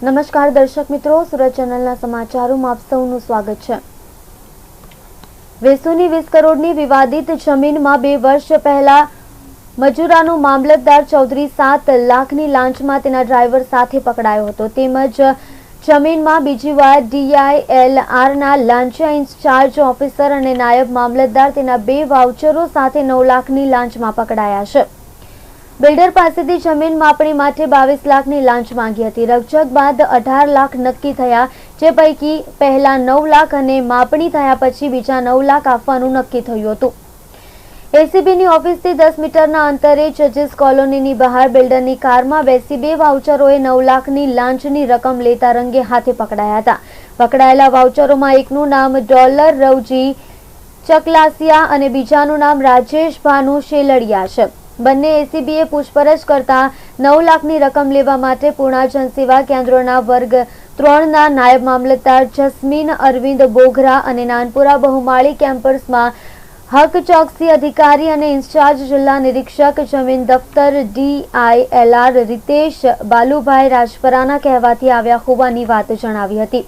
નમસ્કાર દર્શક મિત્રો, સુરત ચેનલના સમાચારોમાં આપ સૌનું સ્વાગત છે। વેસુની 20 કરોડની વિવાદિત જમીનમાં 2 વર્ષ પહેલા મજૂરાનો મામલતદાર ચૌધરી 7 લાખની લાંચમાં તેના ડ્રાઈવર સાથે પકડાયો હતો। તેમજ જમીનમાં બીજી વાર DILRના લાંચિયા ઇન્ચાર્જ ઓફિસર અને નાયબ મામલતદાર તેના 2 વાઉચરો સાથે 9 લાખની લાંચમાં પકડાયા છે। બિલ્ડર પાસેથી જમીન માપણી માટે 22 લાખની લાંચ માંગી હતી। રકઝક બાદ 18 લાખ નક્કી થયા, જે પૈકી પહેલા 9 લાખ અને માપણી થયા પછી બીજા 9 લાખ આપવાનું નક્કી થયું હતું। એસીબીની ઓફિસથી 10 મીટરના અંતરે જજીસ કોલોનીની બહાર બિલ્ડરની કારમાં બેસી 2 વાઉચરોએ 9 લાખની લાંચની રકમ લેતા રંગે હાથે પકડાયા હતા। પકડાયેલા વાઉચરોમાં એકનું નામ ડોલર રવજી ચકલાસિયા અને બીજાનું નામ રાજેશ ભાનુ શેલડિયા છે। બંને એસીબીએ પૂછપરછ કરતા 9 લાખની રકમ લેવા માટે પૂર્ણા જનસેવા કેન્દ્રોના વર્ગ 3ના નાયબ મામલતદાર જસ્મીન અરવિંદ બોઘરા અને નાનપુરા બહુમાળી કેમ્પસમાં હક ચોકસી અધિકારી અને ઇન્ચાર્જ જિલ્લા નિરીક્ષક જમીન દફતર DILR રીતેશ બાલુભાઈ રાજપરાના કહેવાથી આવ્યા હોવાની વાત જણાવી હતી।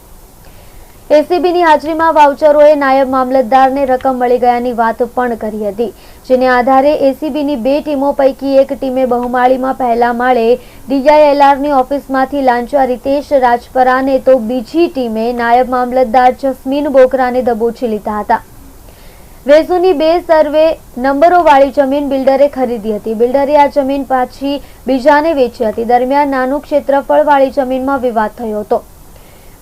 એસીબીની હાજરીમાં વાઉચરોએ નાયબ મામલતદારને રકમ મળી ગયાની વાત પણ કરી હતી, જેને આધારે એસીબીની 2 ટીમો પૈકી એક ટીમે બહુમાળીમાં પહેલા માળે DILRની ઓફિસમાંથી લાંચા રીતેશ રાજપરાને તો બીજી ટીમે નાયબ મામલતદાર જસ્મીન બોઘરાને દબોચી લીધા હતા। વેસુની 2 સર્વે નંબરોવાળી જમીન બિલ્ડરે ખરીદી હતી। બિલ્ડરે આ જમીન પાછી બીજાને વેચી હતી। દરમિયાન નાનું ક્ષેત્રફળવાળી જમીનમાં વિવાદ થયો હતો।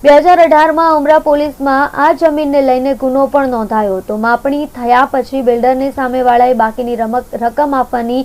2018માં ઉમરા પોલીસમાં આ જમીનને લઈને ગુનો પણ નોંધાયો હતો। માપણી થયા પછી બિલ્ડરની સામેવાળાએ બાકીની રકમ આપવાની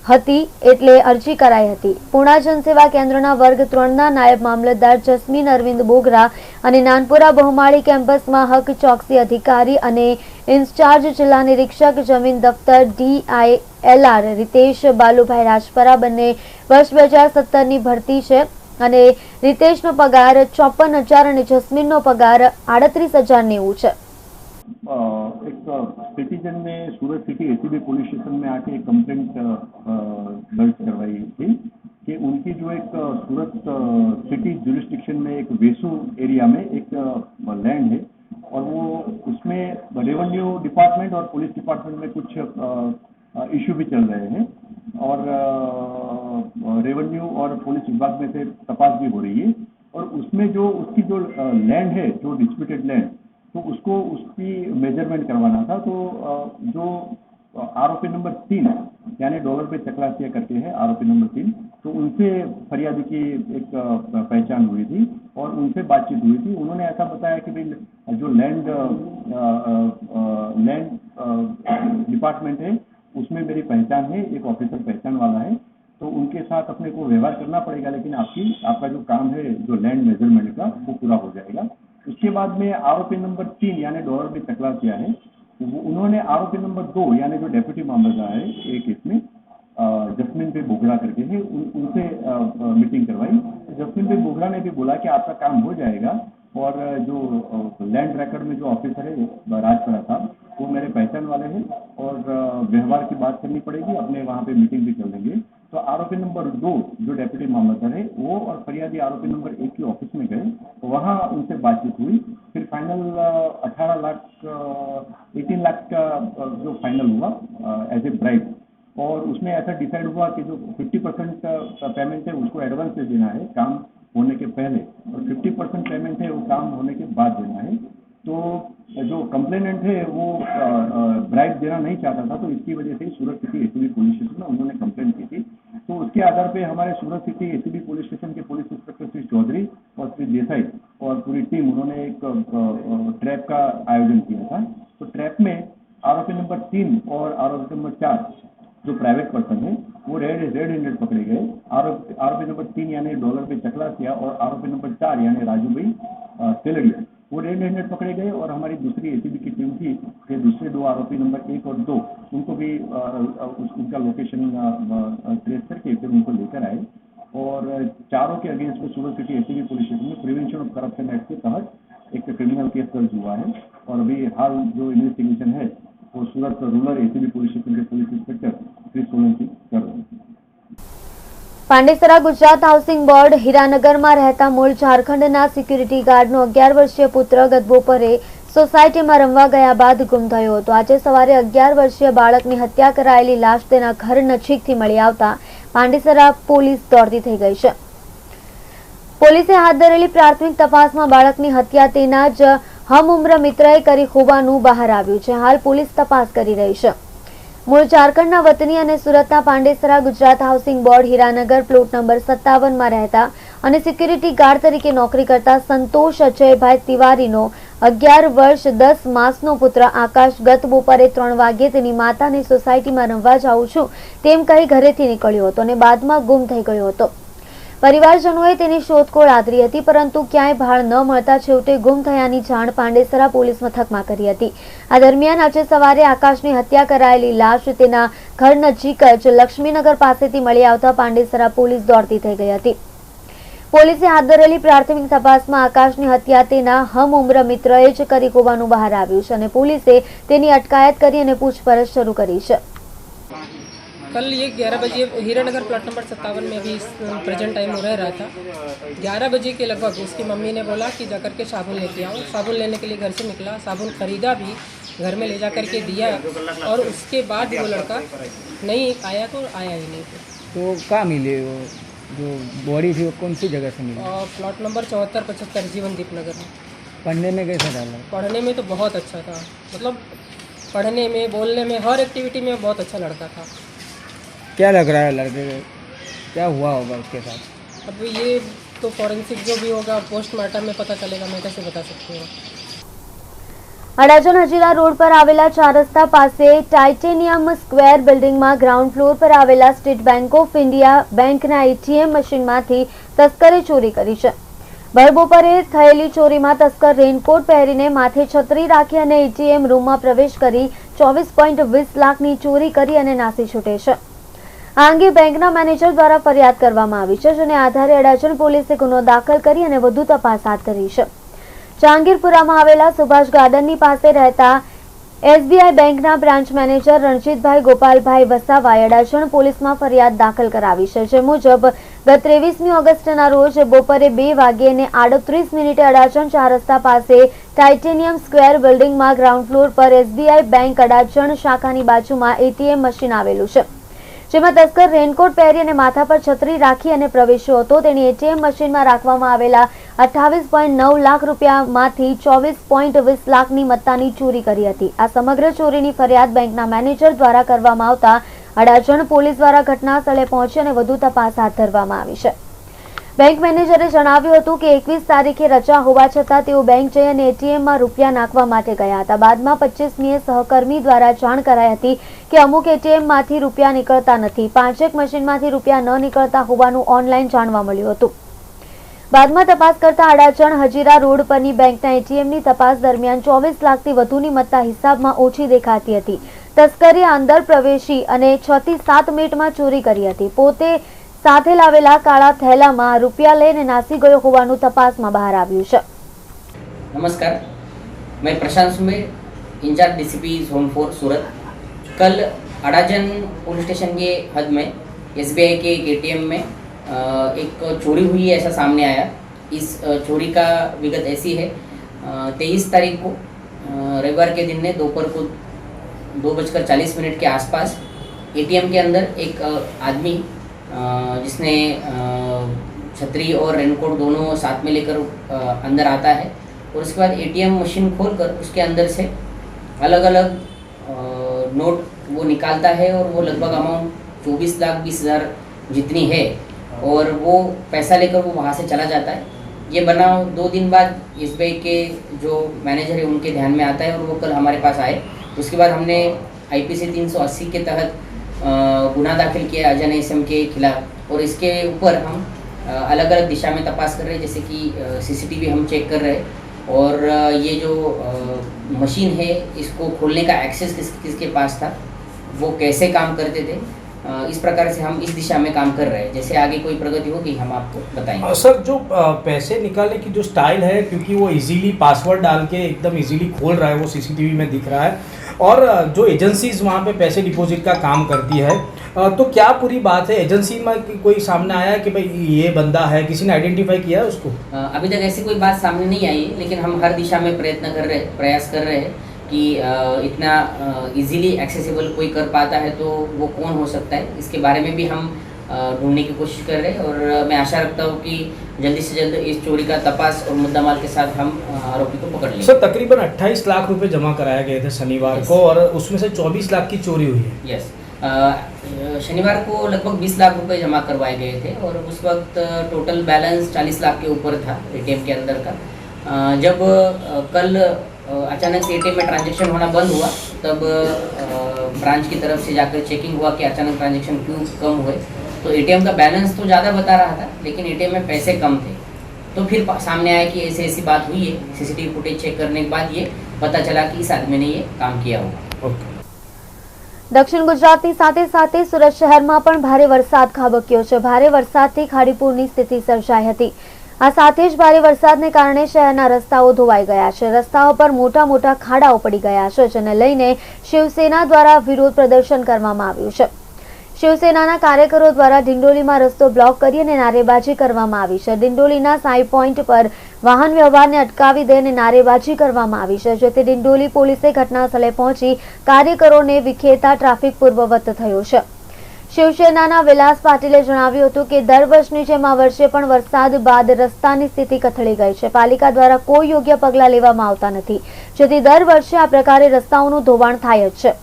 હતી એટલે અરજી કરાઈ હતી। પૂર્ણા જનસેવા કેન્દ્રના વર્ગ 3ના નાયબ મામલતદાર જસ્મીન અરવિંદ બોઘરા અને નાનપુરા બહુમાળી કેમ્પસમાં હક ચોકસી અધિકારી અને ઇન્ચાર્જ જિલ્લા નિરીક્ષક જમીન દફતર DILR રીતેશ બાલુભાઈ રાજપરા બંને વર્ષ 2017ની ભરતી છે અને રીતેશનો પગાર 54,000 અને જસ્મીનનો પગાર 38,090 છે। एक सिटीजन ने सूरत सिटी एसीबी पुलिस स्टेशन में आके एक कंप्लेंट दर्ज करवाई थी कि उनकी जो एक सूरत सिटी जुरिस्डिक्शन में एक वेसु एरिया में एक लैंड है और वो उसमें रेवेन्यू डिपार्टमेंट और पुलिस डिपार्टमेंट में कुछ इशू भी चल रहे हैं और रेवेन्यू और पुलिस विभाग में से तपास भी हो रही है और उसमें जो उसकी जो लैंड है, जो डिस्प्यूटेड लैंड, तो उसको उसकी मेजरमेंट करवाना था। तो जो आरोपी नंबर 3 यानी डॉलर पे चकलासिया करके है आरोपी नंबर 3, तो उनसे फरियादी की एक पहचान हुई थी और उनसे बातचीत हुई थी। उन्होंने ऐसा बताया कि भाई जो लैंड डिपार्टमेंट है उसमें मेरी पहचान है, एक ऑफिसर पहचान वाला है, तो उनके साथ अपने को व्यवहार करना पड़ेगा, लेकिन आपका जो काम है जो लैंड मेजरमेंट का वो पूरा हो जाएगा। उसके बाद में आरोपी नंबर 3 यानी डॉलर पे चकलासिया है, उन्होंने आरोपी नंबर 2 यानी जो डेप्यूटी मामलतदार है एक इसमें जस्मीन पे बोघरा करके है उनसे मीटिंग करवाई। जस्मीन पे बोघरा ने भी बोला कि आपका काम हो जाएगा और जो लैंड रिकॉर्ड में जो ऑफिसर है राजपरा साहब, वो मेरे पहचान वाले हैं और व्यवहार की बात करनी पड़ेगी, अपने वहाँ पे मीटिंग भी कर लेंगे। तो आरोपी नंबर 2 जो डेप्यूटी मामलतदार है वो और फरियादी आरोपी नंबर 1 की ऑफिस में गए, वहाँ उनसे बातचीत हुई। फिर फाइनल 18 लाख का जो फाइनल हुआ एज ए ब्राइब, और उसमें ऐसा डिसाइड हुआ कि जो 50% पेमेंट है उसको एडवांस से देना है काम होने के पहले और 50% पेमेंट है वो काम होने के बाद देना है। तो जो कंप्लेनेंट है वो ब्राइब देना नहीं चाहता था, तो इसकी वजह से सूरत सिटी एसीबी पुलिस स्टेशन में उन्होंने कंप्लेंट की थी। तो उसके आधार पे हमारे सूरत सिटी एसीबी पुलिस स्टेशन के पुलिस इंस्पेक्टर श्री चौधरी और श्री देसाई और पूरी टीम उन्होंने एक ट्रैप का आयोजन किया था। तो ट्रैप में आरोपी नंबर 3 और आरोपी नंबर 4 जो प्राइवेट पर्सन है वो रेड हैंडेड पकड़े गए। आरोपी नंबर 3 यानी डॉलर पे चकलासिया और आरोपी नंबर 4 यानी राजू भाई तेलड़िया वो रेड हैंडेड पकड़े गए। और हमारी दूसरी एसीबी की टीम थी कि दूसरे 2 आरोपी नंबर 1 और 2 उनको भी उनका लोकेशन ट्रेस करके फिर उनको लेकर आए और चारों के अगेंस्ट में सूरत सिटी एसीबी पुलिस स्टेशन में प्रिवेंशन ऑफ करप्शन एक्ट के तहत एक क्रिमिनल केस दर्ज हुआ है। और अभी हाल जो इन्वेस्टिगेशन है वो सूरत रूरल एसीबी पुलिस स्टेशन के पुलिस इंस्पेक्टर श्री सोलंकी कर रहे हैं। પાંડેસરા ગુજરાત હાઉસિંગ બોર્ડ હીરાનગરમાં રહેતા મૂળ ઝારખંડના સિક્યુરિટી ગાર્ડનો 11 વર્ષીય પુત્ર ગત બપોરે સોસાયટીમાં રમવા ગયા બાદ ગુમ થયો હતો. આજે સવારે 11 વર્ષીય બાળકની હત્યા કરાયેલી લાશ તેના ઘર નજીકથી મળી આવતા પાંડેસરા પોલીસ દોડતી થઈ ગઈ છે. પોલીસે હાથ ધરેલી પ્રાથમિક તપાસમાં બાળકની હત્યા તેના જ હમઉમ્ર મિત્રએ કરી હોવાનું બહાર આવ્યું છે. હાલ પોલીસ તપાસ કરી રહી છે. મૂળ ઝારખંડના વતની અને સુરતના Pandesara Gujarat housing board Hiranagar plot number 57 માં રહેતા અને સિક્યુરિટી ગાર્ડ તરીકે નોકરી કરતા સંતોષ અજયભાઈ તિવારીનો 11 વર્ષ 10 માસનો પુત્ર આકાશ ગત બપોરે 3 વાગ્યે તેની માતાની સોસાયટીમાં રમવા જાઉં છું તેમ કહી ઘરેથી નીકળ્યો હતો અને બાદમાં ગુમ થઈ ગયો હતો. પરિવારજનોએ તેની શોધખોળ આદરી હતી, પરંતુ ક્યાંય ભાળ ન મળતા છેવટે ગુમ થયાની જાણ પાંડેસરા પોલીસ મથકમાં કરી હતી. આ દરમિયાન આજે સવારે આકાશની હત્યા કરાયેલી લાશ તેના ઘર નજીક જ લક્ષ્મીનગર પાસેથી મળી આવતા પાંડેસરા પોલીસ દોડતી થઈ ગઈ હતી. પોલીસે હાથ ધરેલી પ્રાથમિક તપાસમાં આકાશની હત્યા તેના હમઉમ્ર મિત્રએ જ કરી હોવાનું બહાર આવ્યું છે અને પોલીસે તેની અટકાયત કરી અને પૂછપરછ શરૂ કરી છે. कल ये 11 बजे हीरानगर प्लॉट नंबर 57 में अभी प्रेजेंट टाइम हो रहा था. 11 बजे के लगभग उसकी मम्मी ने बोला कि जाकर के साबुन लेके आओ. साबुन लेने के लिए घर से निकला, साबुन खरीदा भी, घर में ले जा कर के दिया और उसके बाद वो लड़का नहीं आया तो आया ही नहीं. तो कहाँ मिले वो जो बॉडी थी वो कौन सी जगह से मिली? प्लॉट नंबर 74-75 जीवनदीप नगर में. पढ़ने में कैसा डाला? पढ़ने में तो बहुत अच्छा था, मतलब पढ़ने में, बोलने में, हर एक्टिविटी में बहुत अच्छा लड़का था. क्या लग रहा है लड़के को क्या हुआ होगा उसके साथ? अब ये तो फॉरेंसिक जो भी होगा पोस्टमार्टम में पता चलेगा, मैं कैसे बता सकती हूँ. અડાજણ હજીરા રોડ પર આવેલા 4 રસ્તા પાસે ટાઇટેનિયમ સ્ક્વેર બિલ્ડિંગમાં ગ્રાઉન્ડ ફ્લોર પર આવેલા સ્ટેટ બેંક ઓફ ઇન્ડિયા બેંકના એટીએમ મશીનમાંથી તસ્કરે ચોરી કરી છે. ભર બપોરે થયેલી ચોરીમાં તસ્કર રેનકોટ પહેરીને માથે છત્રી રાખી અને એટીએમ રૂમમાં પ્રવેશ કરી 24.20 લાખની ચોરી કરી અને નાસી છૂટે છે. આ અંગે બેંકના મેનેજર દ્વારા ફરિયાદ કરવામાં આવી છે, જેને આધારે અડાજણ પોલીસે ગુનો દાખલ કરી અને વધુ તપાસ હાથ ધરી છે. જહાંગીરપુરામાં આવેલા સુભાષ ગાર્ડનની પાસે રહેતા એસબીઆઈ બેંકના બ્રાન્ચ મેનેજર રણજીતભાઈ ગોપાલભાઈ વસાવાએ અડાજણ પોલીસમાં ફરિયાદ દાખલ કરાવી છે. જે મુજબ ગત 23મી ઓગસ્ટના રોજ બપોરે 2:38 અડાજણ 4 રસ્તા પાસે ટાઇટેનિયમ સ્ક્વેર બિલ્ડિંગમાં ગ્રાઉન્ડ ફ્લોર પર એસબીઆઈ બેંક અડાજણ શાખાની બાજુમાં એટીએમ મશીન આવેલું છે, જેમાં તસ્કર રેનકોટ પહેરી અને માથા પર છત્રી રાખી અને પ્રવેશ્યો હતો. તેની એટીએમ મશીનમાં રાખવામાં આવેલા 28.9 લાખ રૂપિયામાંથી 24.20 લાખની મત્તાની ચોરી કરી હતી. આ સમગ્ર ચોરીની ફરિયાદ બેંકના મેનેજર દ્વારા કરવામાં આવતા અડાજણ પોલીસ દ્વારા ઘટના સ્થળે પહોંચી અને વધુ તપાસ હાથ ધરવામાં આવી છે. બેંક મેનેજરે જણાવ્યું હતું કે 21 તારીખે રજા હોવા છતાં તેઓ બેંક જઈ અને એટીએમમાં રૂપિયા નાખવા માટે ગયા હતા. બાદમાં 25મીએ સહકર્મી દ્વારા જાણ કરાઈ હતી કે અમુક એટીએમમાંથી રૂપિયા નીકળતા નથી. 5 મશીનમાંથી રૂપિયા ન નીકળતા હોવાનું ઓનલાઈન જાણવા મળ્યું હતું. બાદમાં તપાસ કરતા અડાજણ હજીરા રોડ પરની બેંકના એટીએમની તપાસ દરમિયાન 24 લાખથી વધુની મત્તા હિસાબમાં ઓછી દેખાતી હતી. તસ્કરે અંદર પ્રવેશી અને 6 થી 7 મિનિટમાં ચોરી કરી હતી. પોતે સાથે લાવેલા કાળા થેલામાં રૂપિયા લઈને નાસી ગયો હોવાનું તપાસમાં બહાર આવ્યું છે. नमस्कार, मैं प्रशांत सुमे, इंचार्ज डीसीपी जोन 4 सूरत. कल अडाजन पुलिस स्टेशन के हद में एसबीआई के एक एटीएम में एक चोरी हुई है ऐसा सामने आया. इस चोरी का विगत ऐसी है, 23 तारीख को रविवार के दिन ने दोपहर को 2:40 के आसपास एटीएम के अंदर एक आदमी जिसने छतरी और रेनकोट दोनों साथ में लेकर अंदर आता है और उसके बाद एटीएम मशीन खोलकर उसके अंदर से अलग अलग नोट वो निकालता है और वो लगभग अमाउंट 24,20,000 जितनी है और वो पैसा लेकर वो वहाँ से चला जाता है. ये बनाव 2 दिन बाद एसबीआई के जो मैनेजर है उनके ध्यान में आता है और वो कल हमारे पास आए. उसके बाद हमने आईपीसी 380 के तहत गुना दाखिल किया अजय एसएम के खिलाफ और इसके ऊपर हम अलग अलग दिशा में तपास कर रहे हैं, जैसे कि सीसीटीवी हम चेक कर रहे हैं और ये जो मशीन है इसको खोलने का एक्सेस किसके पास था, वो कैसे काम करते थे, इस प्रकार से हम इस दिशा में काम कर रहे हैं. जैसे आगे कोई प्रगति होगी हम आपको बताएंगे. सर, जो पैसे निकालने की जो स्टाइल है, क्योंकि वो इजीली पासवर्ड डाल के एकदम इजीली खोल रहा है, वो सीसीटीवी में दिख रहा है और जो एजेंसीज वहाँ पे पैसे डिपॉजिट का काम करती है तो क्या पूरी बात है, एजेंसी में कोई सामने आया है कि भाई ये बंदा है, किसी ने आइडेंटिफाई किया है उसको? अभी तक ऐसी कोई बात सामने नहीं आई, लेकिन हम हर दिशा में प्रयास कर रहे हैं कि इतना इजीली एक्सेसिबल कोई कर पाता है तो वो कौन हो सकता है, इसके बारे में भी हम ढूंढने की कोशिश कर रहे हैं। और मैं आशा रखता हूँ कि जल्दी से जल्द इस चोरी का तपास और मुद्दामाल के साथ हम आरोपी को पकड़ लेंगे। सर, तकरीबन 28 लाख रुपए जमा कराए गए थे शनिवार को, और उसमें से 24 लाख की चोरी हुई है। यस, शनिवार को लगभग 20 लाख रुपए जमा करवाए गए थे और उस वक्त टोटल बैलेंस 40 लाख के ऊपर था एटीएम के अंदर का। जब कल अचानक से एटीएम में ट्रांजैक्शन होना बंद हुआ, तब ब्रांच की तरफ से जाकर चेकिंग हुआ कि अचानक ट्रांजैक्शन क्यों कम हुए। तो एटीएम का बैलेंस तो ज़्यादा बता रहा था, लेकिन एटीएम में पैसे कम थे। तो फिर सामने आया कि ऐसी बात हुई है। सीसीटीवी फुटेज चेक करने के बाद ये पता चला कि इस आदमी ने ये काम किया होगा। દક્ષિણ ગુજરાતની સાથે સાથે સુરત શહેરમાં પણ ભારે વરસાદ ખાબક્યો છે। ભારે વરસાદથી ખાડીપુરની સ્થિતિ સર્જાઈ હતી। આ સાથે જ ભારે વરસાદને કારણે શહેરના રસ્તાઓ ધોવાઈ ગયા છે। રસ્તાઓ પર મોટા મોટા ખાડાઓ પડી ગયા છે, જેને લઈને શિવસેના દ્વારા વિરોધ પ્રદર્શન કરવામાં આવ્યું છે। શિવસેનાના કાર્યકરો દ્વારા ડિંડોલીમાં રસ્તો બ્લોક કરી અને નારેબાજી કરવામાં આવી છે। ડિંડોલીના સાઈ પોઈન્ટ પર વાહન વ્યવહારને અટકાવી દઈને નારેબાજી કરવામાં આવી છે, જેથી ડિંડોલી પોલીસે ઘટનાસ્થળે પહોંચી કાર્યકરોને વિખેરતા ટ્રાફિક પૂર્વવત થયો છે। શિવસેનાના વિલાસ પાટીલે જણાવ્યું હતું કે દર વર્ષની જેમ આ વર્ષે પણ વરસાદ બાદ રસ્તાની સ્થિતિ કથળી ગઈ છે। પાલિકા દ્વારા કોઈ યોગ્ય પગલાં લેવામાં આવતા નથી, જેથી દર વર્ષે આ પ્રકારે રસ્તાઓનું ધોવાણ થાય જ છે।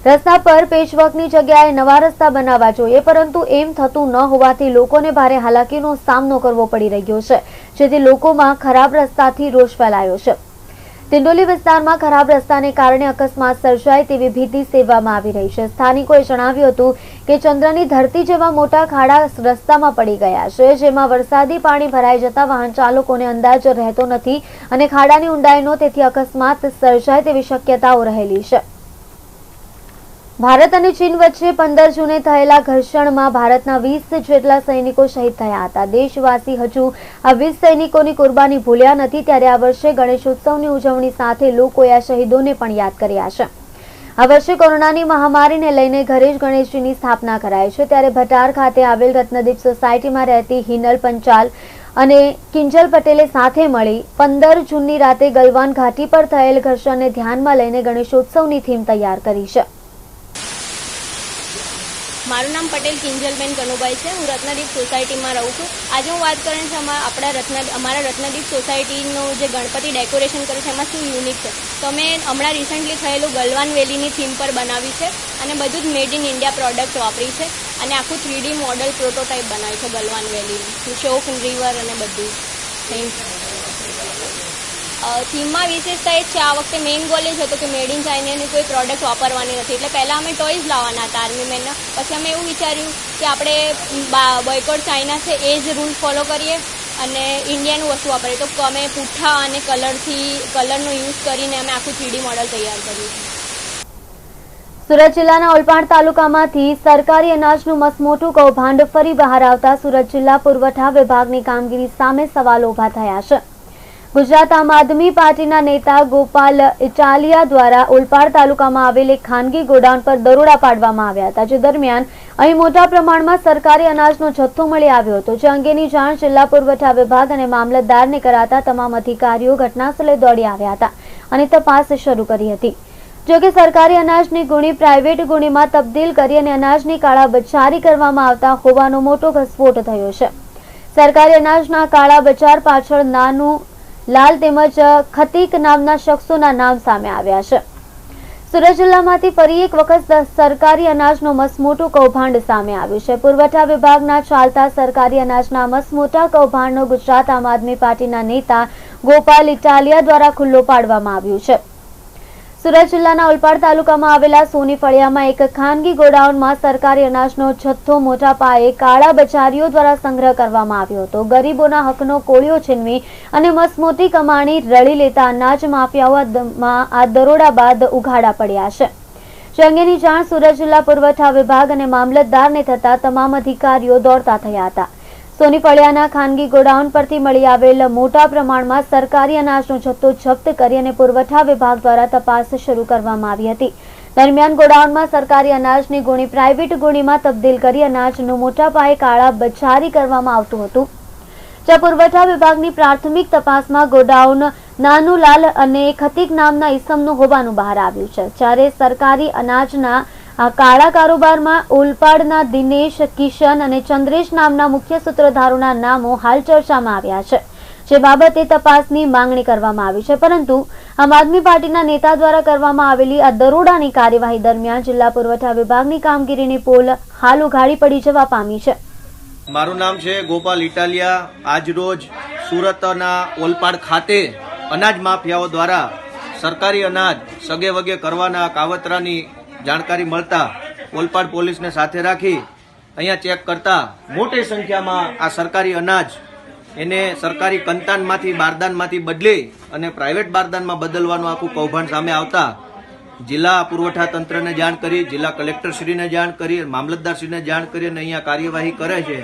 રસ્તા પર પેચવર્કની જગ્યાએ નવા રસ્તા બનાવવા જોઈએ, પરંતુ એમ થતું ન હોવાથી લોકોને ભારે હાલાકીનો સામનો કરવો પડી રહ્યો છે, જેથી લોકોમાં ખરાબ રસ્તાથી રોષ ફેલાયો છે। ડિંડોલી વિસ્તારમાં ખરાબ રસ્તાને કારણે અકસ્માત સર્જાય તેવી ભીતિ સેવવામાં આવી રહી છે। સ્થાનિકોએ જણાવ્યું હતું કે ચંદ્રની ધરતી જેવા મોટા ખાડા રસ્તામાં પડી ગયા છે, જેમાં વરસાદી પાણી ભરાઈ જતા વાહન ચાલકોને અંદાજ રહેતો નથી અને ખાડાની ઊંડાઈનો, તેથી અકસ્માત સર્જાય તેવી શક્યતાઓ રહેલી છે। ભારત અને ચીન વચ્ચે 15 જૂને થયેલા ઘર્ષણમાં ભારતના 20 જેટલા સૈનિકો શહીદ થયા હતા। દેશવાસી હજુ આ 20 સૈનિકોની કુરબાની ભૂલ્યા નથી, ત્યારે આ વર્ષે ગણેશોત્સવની ઉજવણી સાથે લોકોએ આ શહીદોને પણ યાદ કર્યા છે। આ વર્ષે કોરોનાની મહામારીને લઈને ઘરે જ ગણેશજીની સ્થાપના કરાઈ છે, ત્યારે ભટાર ખાતે આવેલ રત્નદીપ સોસાયટીમાં રહેતી હિનલ પંચાલ અને કિંજલ પટેલે સાથે મળી 15 જૂનની રાતે ગલવાન ઘાટી પર થયેલ ઘર્ષણને ધ્યાનમાં લઈને ગણેશોત્સવની થીમ તૈયાર કરી છે। મારું નામ પટેલ કિંજલબેન કનુભાઈ છે। હું રત્નદીપ સોસાયટીમાં રહું છું। આજે હું વાત કરવાની છે અમારા રત્નદીપ સોસાયટીનું જે ગણપતિ ડેકોરેશન કર્યું છે એમાં શું યુનિક છે, તો અમે હમણાં રિસન્ટલી થયેલું ગલવાન વેલીની થીમ પર બનાવી છે અને બધું જ મેડ ઇન ઇન્ડિયા પ્રોડક્ટ વાપરી છે અને આખું 3D મોડલ પ્રોટોટાઇપ બનાવ્યું છે ગલવાન વેલીનું, શોક રિવર અને બધું। થેન્ક થીમમાં વિશેષતા એ છે, આ વખતે મેઇન ગોલ એ જ હતો કે મેડ ઇન ચાઇનાની કોઈ પ્રોડક્ટ વાપરવાની નથી। એટલે પહેલાં અમે ટોયઝ લાવવાના હતા આર્મી મેનના, પછી અમે એવું વિચાર્યું કે આપણે બોયકોટ ચાઇના છે એ જ રૂલ ફોલો કરીએ અને ઇન્ડિયાનું વસ્તુ વાપરીએ। તો અમે પૂઠા અને કલરનો યુઝ કરીને અમે આખું 3D મોડલ તૈયાર કર્યું છે। સુરત જિલ્લાના ઓલપાડ તાલુકામાંથી સરકારી અનાજનું મસમોટું કૌભાંડ ફરી બહાર આવતા સુરત જિલ્લા પુરવઠા વિભાગની કામગીરી સામે સવાલો ઊભા થયા છે। ગુજરાત આમ આદમી પાર્ટીના નેતા ગોપાલ ઇટાલિયા દ્વારા ઓલપાડ તાલુકામાં આવેલ એક ખાનગી ગોડાઉન પર દરોડા પાડવામાં આવ્યા હતા, જે દરમિયાન અહીં મોટા પ્રમાણમાં સરકારી અનાજનો જથ્થો મળી આવ્યો હતો, જે અંગેની જાણ જિલ્લા પુરવઠા વિભાગ અને મામલતદારને કરાતા તમામ અધિકારીઓ ઘટનાસ્થળે દોડી આવ્યા હતા અને તપાસ શરૂ કરી હતી। જો કે સરકારી અનાજની ગુણી પ્રાઇવેટ ગુણીમાં તબદીલ કરી અને અનાજની કાળાબજારી કરવામાં આવતા હોવાનો મોટો ઘસફોટ થયો છે। સરકારી અનાજના કાળા બજાર પાછળ નાનું લાલ તેમજ ખતીક નામના શખ્સોના નામ સામે આવ્યા છે। સુરત જિલ્લામાંથી ફરી એક વખત સરકારી અનાજનો મસમોટું કૌભાંડ સામે આવ્યું છે। પુરવઠા વિભાગના ચાલતા સરકારી અનાજના મસમોટા કૌભાંડનો ગુજરાત આમ આદમી પાર્ટીના નેતા ગોપાલ ઇટાલિયા દ્વારા ખુલ્લો પાડવામાં આવ્યું છે। સુરત જિલ્લાના ઓલપાડ તાલુકામાં આવેલા સોની ફળિયામાં એક ખાનગી ગોડાઉનમાં સરકારી અનાજનો જથ્થો મોટા પાયે કાળા બજારીઓ દ્વારા સંગ્રહ કરવામાં આવ્યો હતો। ગરીબોના હકનો કોળિયો છીનવી અને મસમોટી કમાણી રળી લેતા અનાજ માફિયાઓમાં આ દરોડા બાદ ઉઘાડા પડ્યા છે, જે અંગેની જાણ સુરત જિલ્લા પુરવઠા વિભાગ અને મામલતદારને થતા તમામ અધિકારીઓ દોડતા થયા હતા। સોની ફળિયાના ખાનગી ગોડાઉન પરથી મળી આવેલ મોટા પ્રમાણમાં સરકારી અનાજનો જથ્થો જપ્ત કરી અને પુરવઠા વિભાગ દ્વારા તપાસ શરૂ કરવામાં આવી હતી। દરમિયાન ગોડાઉનમાં સરકારી અનાજની ગુણી પ્રાઇવેટ ગુણીમાં તબદીલ કરી અનાજનું મોટા પાયે કાળા બજારી કરવામાં આવતું હતું. જ્યાં પુરવઠા વિભાગની પ્રાથમિક તપાસમાં ગોડાઉન નાનુલાલ અને ખતીક નામના ઈસમનું હોવાનું બહાર આવ્યું છે. જ્યારે સરકારી અનાજના આ કાળા કારોબારમાં ઓલપાડના દિનેશ, કિશન અને ચંદ્રેશ નામના મુખ્ય સૂત્રધારોના નામો હાલ ચર્ચામાં આવ્યા છે, જે બાબતે તપાસની માંગણી કરવામાં આવી છે. પરંતુ આમ આદમી પાર્ટીના નેતા દ્વારા કરવામાં આવેલી આ દરોડાની કાર્યવાહી દરમિયાન જિલ્લા પુરવઠા વિભાગની કામગીરીની પોલ હાલ ઉઘાડી પડી જવા પામી છે. મારું નામ છે ગોપાલ ઇટાલિયા. આજરોજ સુરતના ઓલપાડ ખાતે અનાજ માફિયાઓ દ્વારા સરકારી અનાજ સગે વગે કરવાના કાવતરાની જાણકારી મળતા ઓલપાડ પોલીસને સાથે રાખી અહીંયા ચેક કરતા મોટી સંખ્યામાં આ સરકારી અનાજ એને સરકારી કંતાનમાંથી બારદાનમાંથી બદલી અને પ્રાઇવેટ બારદાનમાં બદલવાનું આખું કૌભાંડ સામે આવતા જિલ્લા પુરવઠા તંત્રને જાણ કરી, જિલ્લા કલેક્ટરશ્રીને જાણ કરી, મામલતદારશ્રીને જાણ કરી અને અહીંયા કાર્યવાહી કરે છે.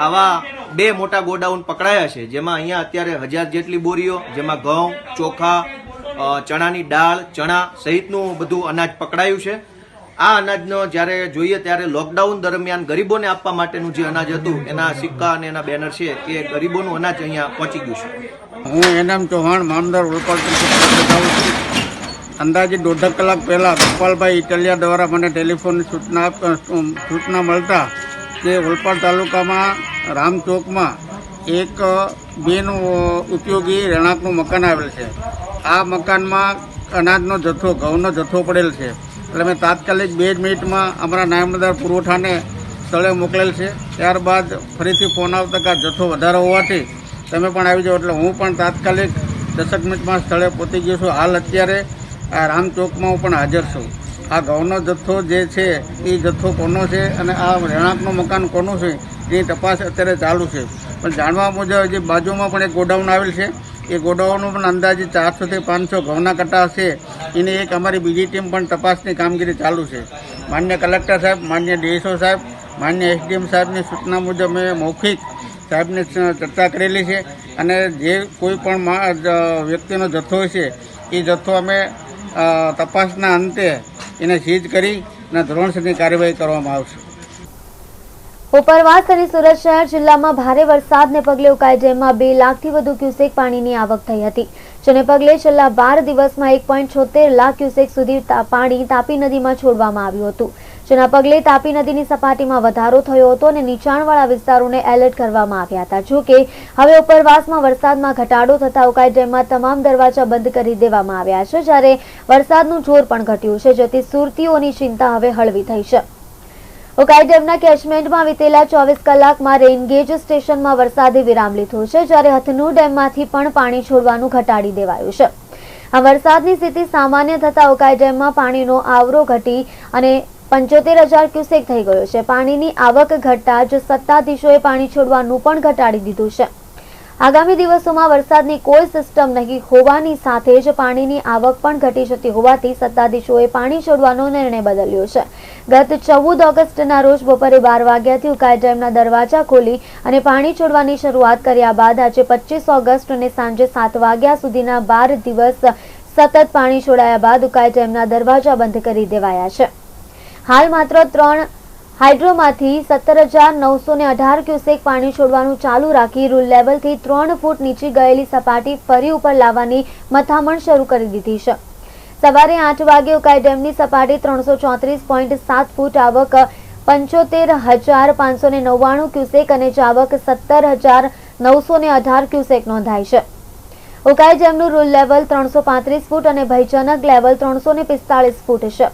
આવા 2 મોટા ગોડાઉન પકડાયા છે, જેમાં અહીંયા અત્યારે 1000 જેટલી બોરીઓ, જેમાં ઘઉં, ચોખા, ચણાની દાળ, ચણા સહિતનું બધું અનાજ પકડાયું છે. આ અનાજનો જ્યારે જોઈએ ત્યારે લોકડાઉન દરમિયાન ગરીબોને આપવા માટેનું જે અનાજ હતું એના સિક્કા અને એના બેનર છે એ ગરીબોનું અનાજ અહીંયા પહોંચી ગયું છે. હું એનામ ચૌહાણ, મામદાર ઓલપાડ બતાવું છું. અંદાજે 1.5 કલાક પહેલાં ગોપાલભાઈ ઇટલિયા દ્વારા મને ટેલિફોનની સૂચના મળતા કે ઓલપાડ તાલુકામાં રામચોકમાં એક બિન ઉપયોગી રહેણાંકનું મકાન આવેલ છે. આ મકાનમાં અનાજનો જથ્થો, ઘઉંનો જથ્થો પડેલ છે. એટલે મેં તાત્કાલિક 2 મિનિટમાં અમારા નાયમદાર પુરવઠાને સ્થળે મોકલેલ છે. ત્યારબાદ ફરીથી ફોન આવતા કે જથ્થો વધારે હોવાથી તમે પણ આવી જાઓ, એટલે હું પણ તાત્કાલિક 10 મિનિટમાં સ્થળે પહોંચી ગયો છું. હાલ અત્યારે આ રામચોકમાં હું પણ હાજર છું. આ ઘઉંનો જથ્થો જે છે એ જથ્થો કોનો છે અને આ રહેણાંકનું મકાન કોનું છે એની તપાસ અત્યારે ચાલુ છે. પણ જાણવા મુજબ જે બાજુમાં પણ એક ગોડાઉન આવેલ છે, એ ગોડાઉનનું પણ અંદાજે 400 થી 500 ઘઉંના કટ્ટા છે. એની એક અમારી બીજી ટીમ પણ તપાસની કામગીરી ચાલુ છે. માન્ય કલેક્ટર સાહેબ, માન્ય ડીએસઓ સાહેબ, માન્ય એસડીએમ સાહેબની સૂચના મુજબ મેં મૌખિક સાહેબને ચર્ચા કરેલી છે અને જે કોઈ પણ વ્યક્તિનો જથ્થો છે એ જથ્થો અમે તપાસના અંતે એને સીઝ કરી અને ધોરણસરની કાર્યવાહી કરવામાં આવશે. ઉપરવાસ અને સુરત શહેર જિલ્લામાં ભારે વરસાદને પગલે ઉકાઈ ડેમમાં 2 લાખથી વધુ ક્યુસેક પાણીની આવક થઈ હતી, જેને પગલે છેલ્લા 12 દિવસમાં 1.76 લાખ ક્યુસેક સુધી પાણી તાપી નદીમાં છોડવામાં આવ્યું હતું. જેના પગલે તાપી નદીની સપાટીમાં વધારો થયો હતો અને નીચાણવાળા વિસ્તારોને એલર્ટ કરવામાં આવ્યા હતા. જોકે હવે ઉપરવાસમાં વરસાદમાં ઘટાડો થતા ઉકાઈ ડેમમાં તમામ દરવાજા બંધ કરી દેવામાં આવ્યા છે, જ્યારે વરસાદનું જોર પણ ઘટ્યું છે, જેથી સુરતીઓની ચિંતા હવે હળવી થઈ છે. ઉકાઈ ડેમના કેચમેન્ટમાં વીતેલા 24 કલાકમાં રેઇનગેજ સ્ટેશનમાં વરસાદે વિરામ લીધો છે, જ્યારે હથનૂર ડેમમાંથી પણ પાણી છોડવાનું ઘટાડી દેવાયું છે. આ વરસાદની સ્થિતિ સામાન્ય થતા ઉકાઈ ડેમમાં પાણીનો આવરો ઘટી અને 75,000 ક્યુસેક થઈ ગયો છે. પાણીની આવક ઘટતા જ સત્તાધીશોએ પાણી છોડવાનું પણ ઘટાડી દીધું છે. આગામી દિવસોમાં વરસાદની કોઈ સિસ્ટમ નહીં હોવાની સાથે જ પાણીની આવક પણ ઘટી જતી હોવાથી સત્તાધીશોએ પાણી છોડવાનો નિર્ણય બદલ્યો છે. ગત 14 ઓગસ્ટના રોજ બપોરે 12 વાગ્યાથી ઉકાઈ ડેમના દરવાજા ખોલી અને પાણી છોડવાની શરૂઆત કર્યા બાદ આજે 25 ઓગસ્ટ અને સાંજે 7 વાગ્યા સુધીના 12 દિવસ સતત પાણી છોડાયા બાદ ઉકાઈ ડેમના દરવાજા બંધ કરી દેવાયા છે. હાલ માત્ર 3 હાઇડ્રોમાંથી 17,918 ક્યુસેક પાણી છોડવાનું ચાલુ રાખી રૂલ લેવલથી 3 ફૂટ નીચે ગયેલી સપાટી ફરી ઉપર લાવવાની મથામણ શરૂ કરી દીધી છે. સવારે 8 વાગે ઉકાઈ ડેમની સપાટી 334.7 ફૂટ, આવક 75,599 ક્યુસેક અને જાવક 17,918 ક્યુસેક નોંધાઈ છે. ઉકાઈ ડેમનું રૂલ લેવલ 335 ફૂટ અને ભયજનક લેવલ 345 ફૂટ છે.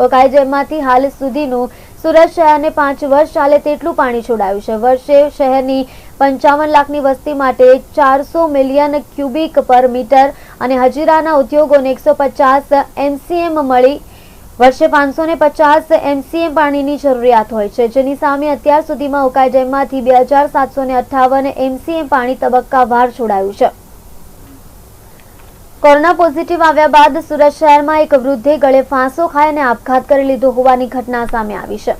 ઉકાઈ ડેમમાંથી હાલ સુધીનું સુરત શહેરને 5 વર્ષ ચાલે તેટલું પાણી છોડાયું છે. વર્ષે શહેરની 55 લાખની વસ્તી માટે 400 મિલિયન ક્યુબિક પર મીટર અને હજીરાના ઉદ્યોગોને 150 MCM મળી વર્ષે 550 MCM પાણીની જરૂરિયાત હોય છે, જેની સામે અત્યાર સુધીમાં ઉકાઈ ડેમમાંથી 2,758 MCM પાણી તબક્કાવાર છોડાયું છે. કોરોના પોઝિટિવ આવ્યા બાદ સુરત શહેરમાં એક વૃદ્ધે ગળે ફાંસો ખાઈ અને આપઘાત કરી લીધો હોવાની ઘટના સામે આવી છે.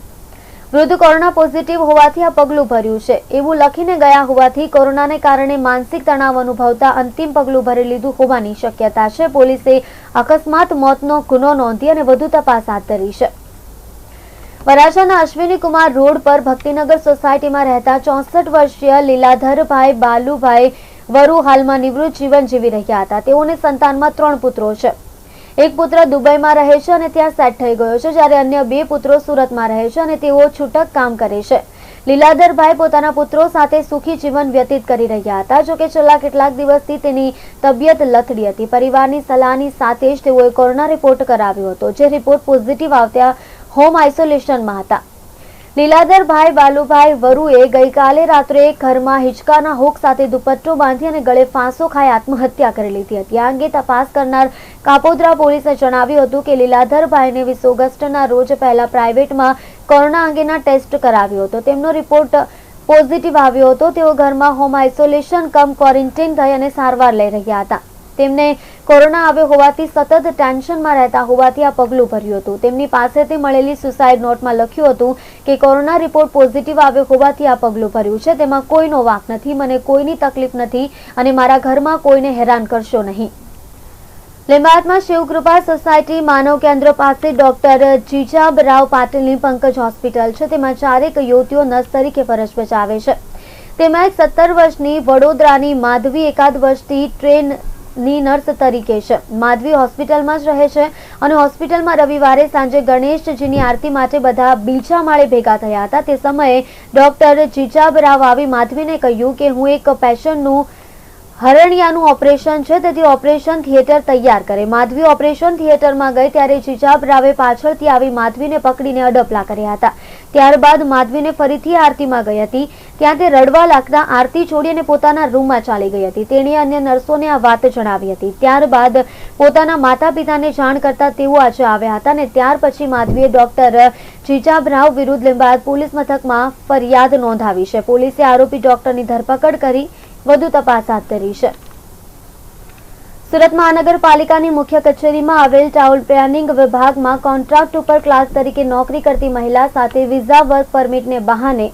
વૃદ્ધ કોરોના પોઝિટિવ હોવાથી આ પગલું ભર્યું છે એવું લખીને ગયા હોવાથી કોરોનાને કારણે માનસિક તણાવ અનુભવતા અંતિમ પગલું ભરી લીધું હોવાની શક્યતા છે. પોલીસે અકસ્માત મોતનો ગુનો નોંધી અને વધુ તપાસ હાથ ધરી છે. વરાછાના અશ્વિની કુમાર રોડ પર ભક્તિનગર સોસાયટીમાં રહેતા 64 વર્ષીય લીલાધરભાઈ બાલુભાઈ વરુ હાલમાં નિવૃત્ત જીવન જીવી રહ્યા હતા. તેઓને સંતાનમાં 3 પુત્રો છે. એક પુત્ર દુબઈમાં રહે છે અને ત્યાં સેટ થઈ ગયો છે, જ્યારે અન્ય 2 પુત્રો સુરતમાં રહે છે અને તેઓ છૂટક કામ કરે છે. લીલાધરભાઈ પોતાના પુત્રો સાથે સુખી જીવન વ્યતીત કરી રહ્યા હતા. જોકે છેલ્લા કેટલાક દિવસથી તેની તબિયત લથડી હતી. પરિવારની સલાહની સાથે જ તેઓએ કોરોના રિપોર્ટ કરાવ્યો હતો, જે રિપોર્ટ પોઝિટિવ આવતા હોમ આઇસોલેશનમાં હતા. લીલાધરભાઈ બાલુભાઈ વરુએ ગઈકાલે રાત્રે ઘરમાં હિંચકાના હુક સાથે દુપટ્ટો બાંધી અને ગળે ફાંસો ખાઈ આત્મહત્યા કરી લીધી હતી. આ અંગે તપાસ કરનાર કાપોદ્રા પોલીસે જણાવ્યું હતું કે લીલાધરભાઈને 20 ઓગસ્ટના રોજ પહેલા પ્રાઇવેટમાં કોરોના અંગેના ટેસ્ટ કરાવ્યો હતો. તેમનો રિપોર્ટ પોઝિટિવ આવ્યો હતો. તેઓ ઘરમાં હોમ આઇસોલેશન કમ ક્વોરન્ટાઇન થઈ અને સારવાર લઈ રહ્યા હતા. તેમને કોરોના આવ્યો હોવાથી સતત ટેન્શનમાં રહેતા હોવાથી આ પગલું ભર્યું હતું. તેમની પાસેથી મળેલી સુસાઇડ નોટમાં લખ્યું હતું કે કોરોના રિપોર્ટ પોઝિટિવ આવ્યો હોવાથી આ પગલું ભર્યું છે. તેમાં કોઈનો વાંક નથી, મને કોઈની તકલીફ નથી અને મારા ઘરમાં કોઈને હેરાન કરશો નહીં. લીંબાયતમાં શિવકૃપા સોસાયટી માનવ કેન્દ્ર પાસે ડોક્ટર જીજાબરાવ પાટીલની પંકજ હોસ્પિટલ છે. તેમાં 4 યુવતીઓ નર્સ તરીકે ફરજ બજાવે છે. તેમાં એક 17 વર્ષની વડોદરાની માધવી, એકાદ વર્ષથી ટ્રેનની નર્સ તરીકે છે. માધવી હોસ્પિટલમાં જ રહે છે અને હોસ્પિટલમાં રવિવારે સાંજે ગણેશજીની આરતી માટે બધા બીજા માળે ભેગા થયા હતા. તે સમયે ડોક્ટર જીજાબરાવ આવી માધવીને કહ્યું કે હું એક પેશન્ટનું હરણિયાનું ઓપરેશન છે, તેથી ઓપરેશન થિયેટર તૈયાર કરે. માધવી ઓપરેશન થિયેટરમાં ગઈ ત્યારે જીજાબરાવે પાછળથી આવી માધવીને પકડીને અડપલા કર્યા હતા. ત્યારબાદ માધવીને ફરીથી આરતીમાં ગઈ હતી. ત્યાં તે રડવા લાગતા આરતી છોડી અને પોતાના રૂમમાં ચાલી ગઈ હતી. તેણે અન્ય નર્સોને આ વાત જણાવી હતી. ત્યારબાદ પોતાના માતા પિતાને જાણ કરતા તેઓ આજે આવ્યા હતા અને ત્યાર પછી માધવીએ ડોક્ટર જીજાબરાવ વિરુદ્ધ લીંબાયત પોલીસ મથકમાં ફરિયાદ નોંધાવી છે. પોલીસે આરોપી ડોક્ટરની ધરપકડ કરી વધુ તપાસ હાથ ધરી છે. સુરત મહાનગરપાલિકાની મુખ્ય કચેરીમાં આવેલ ટાઉન પ્લાનિંગ વિભાગમાં કોન્ટ્રાક્ટ ઉપર ક્લાર્ક તરીકે નોકરી કરતી મહિલા સાથે વિઝા વર્ક પરમિટને બહાને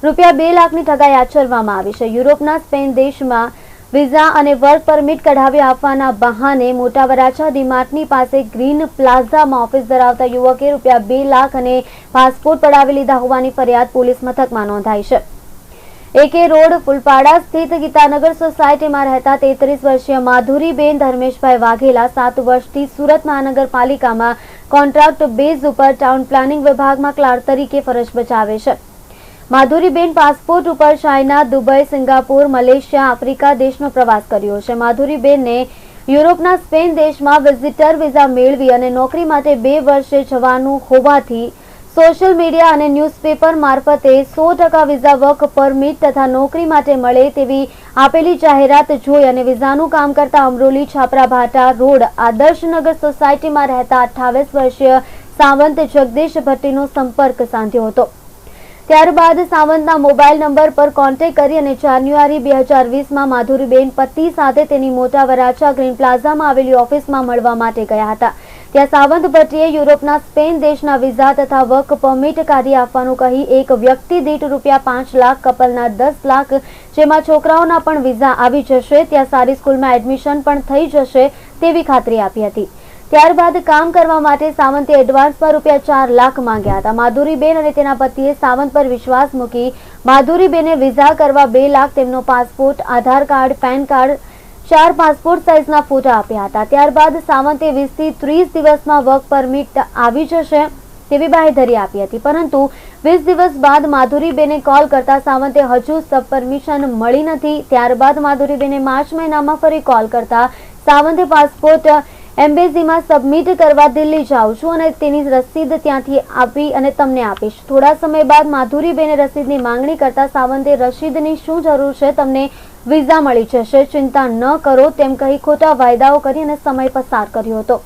રૂપિયા 2 લાખની ઠગાઈ આચરવામાં આવી છે. યુરોપના સ્પેન દેશમાં વિઝા અને વર્ક પરમિટ કઢાવી આપવાના બહાને મોટા વરાછા ડીમાર્ટની પાસે ગ્રીન પ્લાઝામાં ઓફિસ ધરાવતા યુવકે રૂપિયા 2 લાખ અને પાસપોર્ટ પડાવી લીધા હોવાની ફરિયાદ પોલીસ મથકમાં નોંધાઈ છે. AK રોડ ફૂલપાડા સ્થિત ગીતાનગર સોસાયટીમાં રહેતા 33 વર્ષીય માધુરીબેન ધર્મેશભાઈ વાઘેલા 7 વર્ષથી સુરત મહાનગરપાલિકામાં કોન્ટ્રાક્ટ બેઝ ઉપર ટાઉન પ્લાનિંગ વિભાગમાં ક્લાર્ક તરીકે ફરજ બજાવે છે. માધુરીબેન પાસપોર્ટ ઉપર China, Dubai, Singapore, Malaysia, Africa દેશનો પ્રવાસ કર્યો છે. માધુરીબેનને યુરોપના સ્પેન દેશમાં વિઝિટર વિઝા મેળવી અને નોકરી માટે 2 વર્ષે જવાનું હોવાથી સોશિયલ મીડિયા અને ન્યૂઝપેપર મારફતે 100% વિઝા વર્ક પરમિટ તથા નોકરી માટે મળે તેવી આપેલી જાહેરાત જોઈ અને વિઝાનું કામ કરતા અમરોલી છાપરા ભાટા રોડ આદર્શનગર સોસાયટીમાં રહેતા 28 વર્ષીય સાવંત જગદીશ ભટ્ટીનો સંપર્ક સાધ્યો હતો. ત્યારબાદ સાવંતના મોબાઈલ નંબર પર કોન્ટેક્ટ કરી અને જાન્યુઆરી 2020માં માધુરીબેન પતિ સાથે તેની મોટા વરાછા ગ્રીન પ્લાઝામાં આવેલી ઓફિસમાં મળવા માટે ગયા હતા. ત્યાં સાવંત ભટ્ટીએ યુરોપના સ્પેન દેશના વિઝા તથા વર્ક પરમિટ કાઢી આપવાનું કહી એક વ્યક્તિ દીઠ રૂપિયા 5 લાખ, કપલના 10 લાખ, જેમાં છોકરાઓના પણ વિઝા આવી જશે, ત્યાં સારી સ્કૂલમાં એડમિશન પણ થઈ જશે તેવી ખાતરી આપી હતી. ત્યારબાદ કામ કરવા માટે સાવંતે એડવાન્સમાં રૂપિયા 4 લાખ માંગ્યા હતા. માધુરીબેન અને તેના પતિએ સાવંત પર વિશ્વાસ મૂકી માધુરીબેને વિઝા કરવા 2 લાખ, તેમનો પાસપોર્ટ, આધાર કાર્ડ, પેન કાર્ડ, 4 પાસપોર્ટ સાઇઝના ફોટા આપ્યા હતા. ત્યારબાદ સાવંતે 20 થી 30 દિવસમાં વર્ક પરમિટ આવી જશે તેવી બાંહેધરી આપી હતી. પરંતુ 20 દિવસ બાદ માધુરીબેને કોલ કરતા સાવંતે હજુ સબ પરમિશન મળી નથી. ત્યારબાદ માધુરીબેને માર્ચ મહિનામાં ફરી કોલ કરતા સાવંતે પાસપોર્ટ એમ્બેસીમાં સબમિટ કરવા દિલ્હી જાઉં છું અને તેની રસીદ ત્યાંથી આપી અને તમને આપીશ. થોડા સમય બાદ માધુરીબેને રસીદની માંગણી કરતા સાવંતે રસીદની શું જરૂર છે, તમને વિઝા મળી જશે, ચિંતા ન કરો તેમ કહી ખોટા વાયદાઓ કરી અને સમય પસાર કર્યો હતો.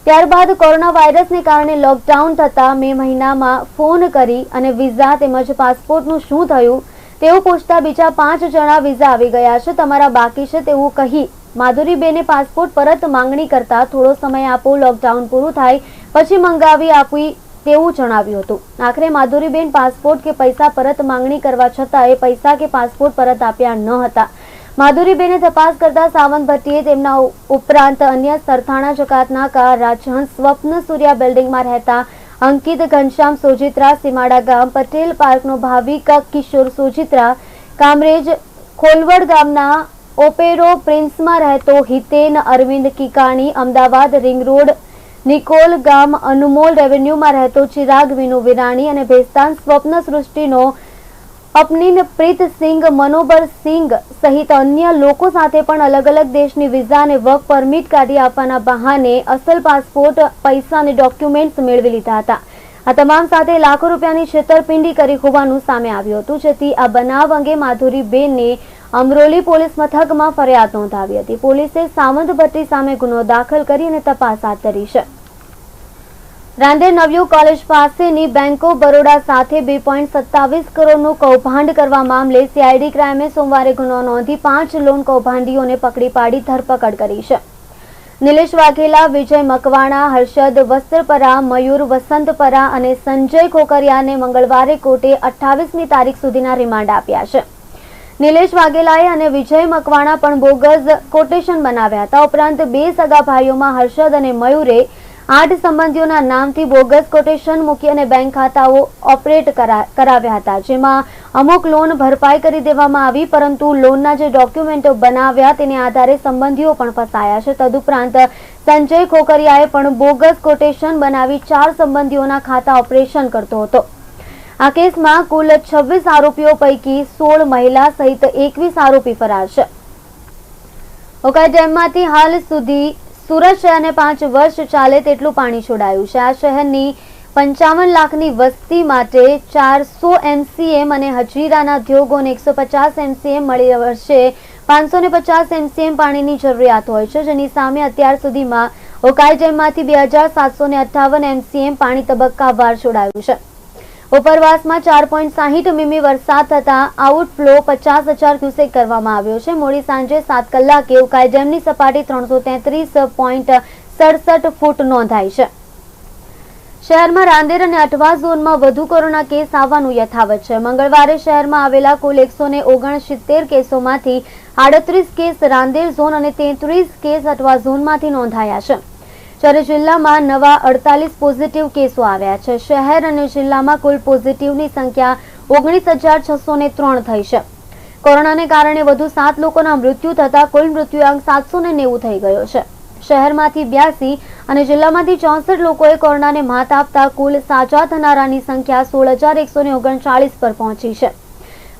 ત્યારબાદ કોરોના વાયરસને કારણે લોકડાઉન થતા મે મહિનામાં ફોન કરી અને વિઝા તેમજ પાસપોર્ટનું શું થયું તેવું પૂછતા બીજા 5 જણા વિઝા આવી ગયા છે, તમારા બાકી છે તેવું કહી માધુરીબેને પાસપોર્ટ પરત માંગણી કરતા થોડો સમય આપો, લોકડાઉન પૂરું થાય પછી મંગાવી આપી તેવું જણાવ્યું હતું। આખરે માધુરીબેન પાસપોર્ટ કે પૈસા પરત માંગણી કરવા છતાં એ પૈસા કે પાસપોર્ટ પરત આપ્યા ન હતા। માધુરીબેને તપાસ કરતા સાવંત ભટ્ટીએ તેમના ઉપરાંત અન્ય સરથાણા જકાતનાકા, રાજહંસ, સ્વપ્ન સૂર્યા બિલ્ડિંગમાં રહેતા અંકિત ઘનશ્યામ સોજિત્રા, સીમાડા ગામ પટેલ પાર્કનો ભાવિક કિશોર સોજિત્રા, કામરેજ ખોલવડ ગામના ઓપેરો પ્રિન્સમાં રહેતો હિતેન અરવિંદ કિકાણી, અમદાવાદ રિંગ રોડ નિકોલ ગામ અનુમોલ રેવન્યુમાં રહેતો ચિરાગ વિનુ વિરાણી અને ભેસ્તાન સ્વપ્ન સૃષ્ટિનો અપનીન પ્રીત સિંઘ, મનોબર સિંઘ સહિત અન્ય લોકો સાથે પણ અલગ અલગ દેશની વિઝા અને વર્ક પરમિટ કાઢી આપવાના બહાને અસલ પાસપોર્ટ, પૈસા અને ડોક્યુમેન્ટ્સ મેળવી લીધા હતા। આ તમામ સાથે લાખો રૂપિયાની છેતરપિંડી કરી હોવાનું સામે આવ્યું હતું, જેથી આ બનાવ અંગે માધુરીબેનને અમરોલી પોલીસ મથકમાં ફરિયાદ નોંધાવી હતી। પોલીસે સાવંત ભટ્ટી સામે ગુનો દાખલ કરી અને તપાસ હાથ ધરી છે। રાંદેર નવયુગ કોલેજ પાસેની બેંક ઓફ બરોડા સાથે 2.27 કરોડનું કૌભાંડ કરવા મામલે સીઆઈડી ક્રાઇમે સોમવારે ગુનો નોંધી 5 લોન કૌભાંડીઓને પકડી પાડી ધરપકડ કરી છે। નિલેશ વાઘેલા, વિજય મકવાણા, હર્ષદ વસ્ત્રપરા, મયુર વસંતપરા અને સંજય ખોકરિયાને મંગળવારે કોર્ટે 28મી તારીખ સુધીના રિમાન્ડ આપ્યા છે। નિલેશ વાઘેલાએ અને વિજય મકવાણા પણ બોગસ કોટેશન બનાવ્યા હતા। ઉપરાંત 2 સગા ભાઈઓમાં હર્ષદ અને મયુરે 8 સંબંધીઓના નામથી બોગસ કોટેશન મૂકી અને બેંક ખાતાઓ ઓપરેટ કરાવ્યા હતા, જેમાં અમુક લોન ભરપાઈ કરી દેવામાં આવી, પરંતુ લોનના જે ડોક્યુમેન્ટો બનાવ્યા તેના આધારે સંબંધીઓ પણ ફસાયા છે। તદુપરાંત સંજય ખોકરિયાએ પણ બોગસ કોટેશન બનાવી 4 સંબંધીઓના ખાતા ઓપરેશન કરતો હતો। આ કેસમાં કુલ 26 આરોપીઓ પૈકી 16 મહિલા સહિત 21 આરોપી ફરાર છે। ઓકાઈ ડેમમાંથી હાલ સુધી સુરત શહેરને 5 વર્ષ ચાલે તેટલું પાણી છોડાયું છે। આ શહેરની 55 લાખની વસ્તી માટે 400 MCM અને હજીરાના ઉદ્યોગોને 150 MCM મળી વર્ષે 550 MCM પાણીની જરૂરિયાત હોય છે, જેની સામે અત્યાર સુધીમાં ઓકાઈ ડેમમાંથી 2758 MCM પાણી તબક્કાવાર છોડાયું છે। ઉપરવાસમાં 4.60 મીમી વરસાદ થતાં આઉટફ્લો 50,000 ક્યુસેક કરવામાં આવ્યો છે। મોડી સાંજે 7 કલાકે ઉકાઈ ડેમની સપાટી 333.67 ફૂટ નોંધાઈ છે। શહેરમાં રાંદેર અને અઠવા ઝોનમાં વધુ કોરોના કેસ આવવાનું યથાવત છે। મંગળવારે શહેરમાં આવેલા કુલ 169 કેસોમાંથી 38 કેસ રાંદેર ઝોન અને 33 કેસ અઠવા ઝોનમાંથી નોંધાયા છે, જ્યારે જિલ્લામાં નવા 48 પોઝિટિવ કેસો આવ્યા છે। શહેર અને જિલ્લામાં કુલ પોઝિટિવની સંખ્યા 19,603 થઈ છે। કોરોનાને કારણે વધુ 7 લોકોના મૃત્યુ થતા કુલ મૃત્યુઆંક 790 થઈ ગયો છે। શહેરમાંથી 82 અને જિલ્લામાંથી 64 લોકોએ કોરોનાને માત આપતા કુલ સાજા થનારાની સંખ્યા 16,139 પર પહોંચી છે।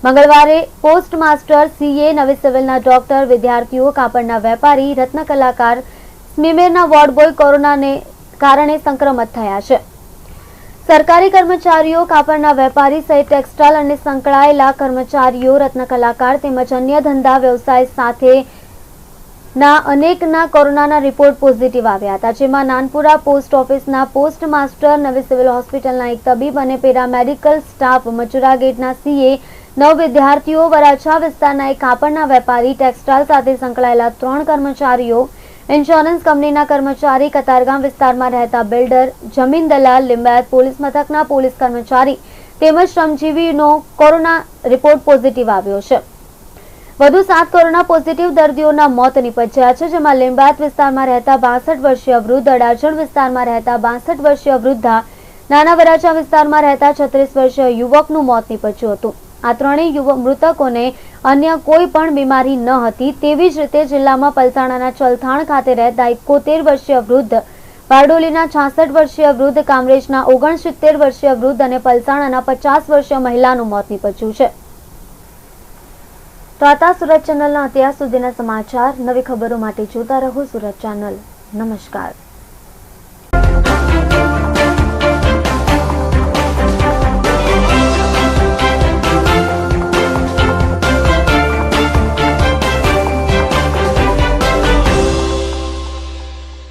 મંગળવારે પોસ્ટ માસ્ટર, CA, નવી સિવિલના ડોક્ટર, વિદ્યાર્થીઓ, કાપડના વેપારી, રત્ન કલાકાર, સ્મીમેરના વોર્ડ બોય કોરોનાને કારણે સંક્રમિત થયા છે। સરકારી કર્મચારીઓ, કાપડના વેપારી સહિત ટેક્સટાઇલ અને સંકળાયેલા કર્મચારીઓ, રત્ન કલાકાર તેમજ અન્ય ધંધા વ્યવસાય સાથેના અનેકના કોરોનાના રિપોર્ટ પોઝિટિવ આવ્યા હતા, જેમાં નાનપુરા પોસ્ટ ઓફિસના પોસ્ટ માસ્ટર, નવી સિવિલ હોસ્પિટલના એક તબીબ અને પેરામેડિકલ સ્ટાફ, મચુરા ગેટના CA, 9 વિદ્યાર્થીઓ, વરાછા વિસ્તારના એક કાપડના વેપારી, ટેક્સટાઇલ સાથે સંકળાયેલા 3 કર્મચારીઓ, ઇન્સ્યોરન્સ કંપનીના કર્મચારી, કતારગામ વિસ્તારમાં રહેતા બિલ્ડર, જમીન દલાલ, લિંબાયત પોલીસ મથકના પોલીસ કર્મચારી તેમજ શ્રમજીવીનો કોરોના રિપોર્ટ પોઝિટિવ આવ્યો છે। વધુ 7 કોરોના પોઝિટિવ દર્દીઓના મોત નિપજ્યા છે, જેમાં લિંબાયત વિસ્તારમાં રહેતા 62 વર્ષીય વૃદ્ધ, અડાજણ વિસ્તારમાં રહેતા 62 વર્ષીય વૃદ્ધા, નાના વરાછા વિસ્તારમાં રહેતા 36 વર્ષીય યુવકનું મોત નિપજ્યું હતું। આ ત્રણેય મૃતકોને અન્ય કોઈ પણ બીમારી ન હતી। તેવી જ રીતે જિલ્લામાં પલસાણાના ચલથાણ ખાતે રહેતા 71 વર્ષીય વૃદ્ધ, બારડોલીના 66 વર્ષીય વૃદ્ધ, કામરેજના 69 વર્ષીય વૃદ્ધ અને પલસાણાના 50 વર્ષીય મહિલાનું મોત નિપજ્યું છે। તો આ સુરત ચેનલના અત્યાર સુધીના સમાચાર। નવી ખબરો માટે જોતા રહો સુરત ચેનલ। નમસ્કાર।